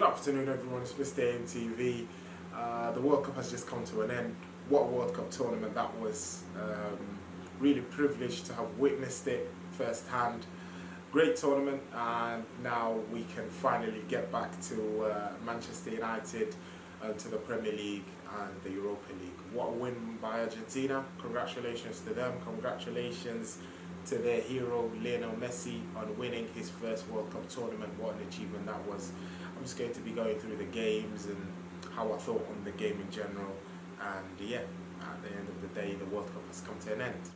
afternoon, everyone. It's Mr. AMTV. The World Cup has just come to an end. What a World Cup tournament that was. Really privileged to have witnessed it firsthand. Great tournament, and now we can finally get back to Manchester United, to the Premier League and the Europa League. What a win by Argentina. Congratulations to them. Congratulations to their hero Lionel Messi on winning his first World Cup tournament. What an achievement that was. I'm just going to be going through the games and how I thought on the game in general, and yeah, at the end of the day the World Cup has come to an end.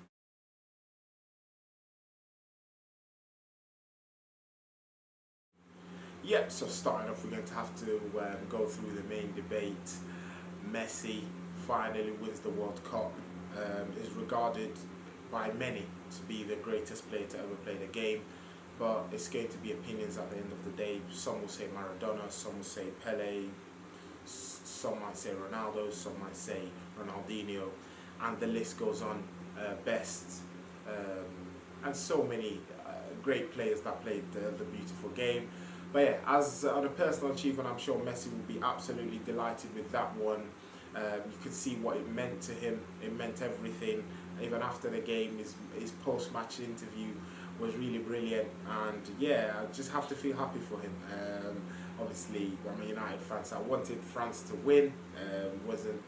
Yep, so starting off, we're going to have to go through the main debate. Messi finally wins the World Cup, is regarded by many to be the greatest player to ever play the game, but it's going to be opinions at the end of the day. Some will say Maradona, some will say Pele, some might say Ronaldo, some might say Ronaldinho, and the list goes on. Best, and so many great players that played the beautiful game. But yeah, as on a personal achievement, I'm sure Messi will be absolutely delighted with that one. You could see what it meant to him. It meant everything. Even after the game, his post-match interview was really brilliant. And yeah, I just have to feel happy for him. Obviously, I'm a United fan, so I wanted France to win. Wasn't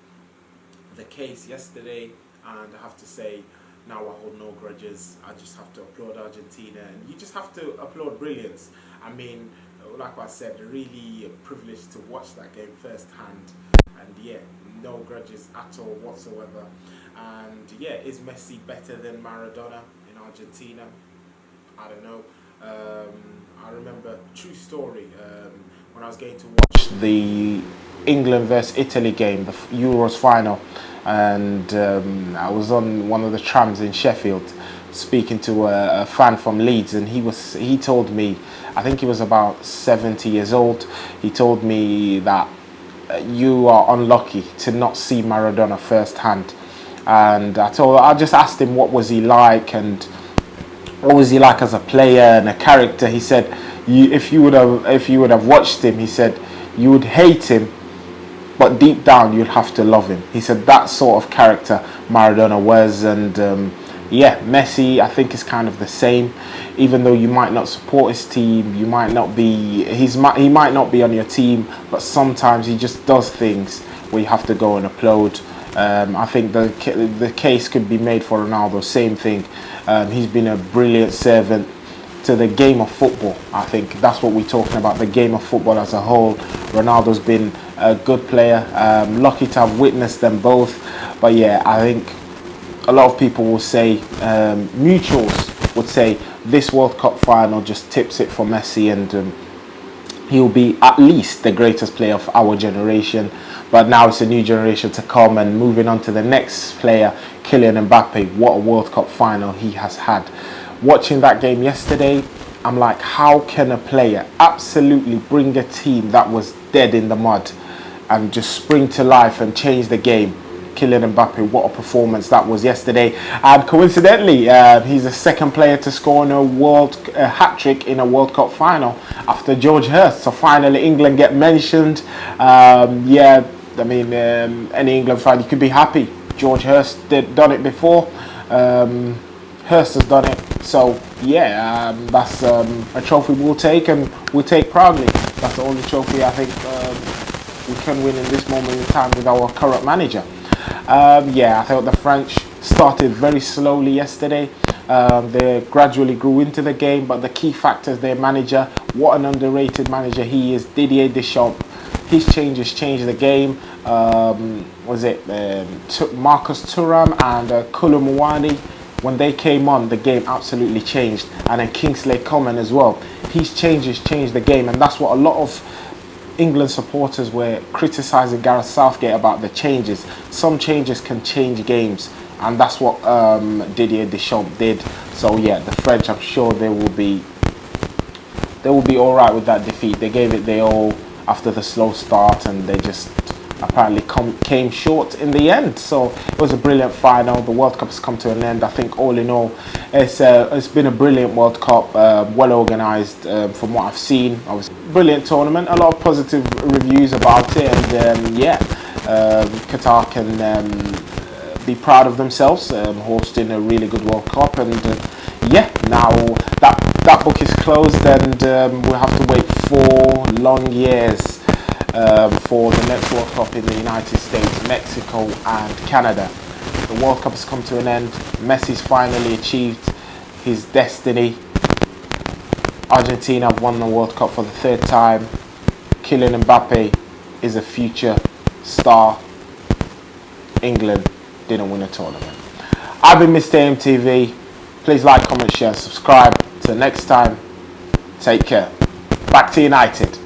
the case yesterday. And I have to say, now I hold no grudges. I just have to applaud Argentina. And you just have to applaud brilliance. I mean, like I said, really privileged to watch that game firsthand, and yeah, no grudges at all whatsoever. And yeah, is Messi better than Maradona in Argentina? I don't know. I remember, true story, when I was going to watch the England versus Italy game, the Euros final, and I was on one of the trams in Sheffield speaking to a fan from Leeds, and he told me, I think he was about 70 years old, he told me that you are unlucky to not see Maradona firsthand. And I just asked him what was he like, and what was he like as a player and a character. He said, if you would have watched him, he said, you would hate him, but deep down you'd have to love him. He said that sort of character Maradona was. And yeah, Messi, I think, is kind of the same. Even though you might not support his team, you might not be, he might not be on your team, but sometimes he just does things where you have to go and applaud. I think the case could be made for Ronaldo. Same thing. He's been a brilliant servant to the game of football. I think that's what we're talking about, the game of football as a whole. Ronaldo's been a good player. Lucky to have witnessed them both. But yeah, I think a lot of people will say, mutuals would say, this World Cup final just tips it for Messi, and he'll be at least the greatest player of our generation. But now it's a new generation to come, and moving on to the next player, Kylian Mbappe. What a World Cup final he has had. Watching that game yesterday, I'm like, how can a player absolutely bring a team that was dead in the mud and just spring to life and change the game? Kylian Mbappe, what a performance that was yesterday. And coincidentally, he's the second player to score in a hat-trick in a World Cup final after George Hurst. So finally England get mentioned. Yeah, I mean, any England fan, you could be happy. George Hurst done it before. Hurst has done it. So yeah, that's a trophy we'll take, and we'll take proudly. That's the only trophy I think we can win in this moment in time with our current manager. Yeah, I thought the French started very slowly yesterday. They gradually grew into the game, but the key factors, their manager, what an underrated manager he is, Didier Deschamps. His changes changed the game. Marcus Thuram and Kolo Muani, when they came on, the game absolutely changed. And then Kingsley Coman as well. His changes changed the game, and that's what a lot of England supporters were criticising Gareth Southgate about, the changes. Some changes can change games, and that's what Didier Deschamps did. So yeah, the French, I'm sure they will be all right with that defeat. They gave it their all after the slow start, and they just apparently came short in the end. So it was a brilliant final. The World Cup has come to an end. I think all in all, it's been a brilliant World Cup, well organised from what I've seen. I was brilliant tournament, a lot of positive reviews about it, and Qatar can be proud of themselves, hosting a really good World Cup. And now that book is closed, and we'll have to wait 4 long years for the next World Cup in the United States, Mexico and Canada. The World Cup has come to an end. Messi's finally achieved his destiny. Argentina have won the World Cup for the 3rd time. Kylian Mbappe is a future star. England didn't win a tournament. I've been Mr. MTV. Please like, comment, share, subscribe. Till next time, take care. Back to United.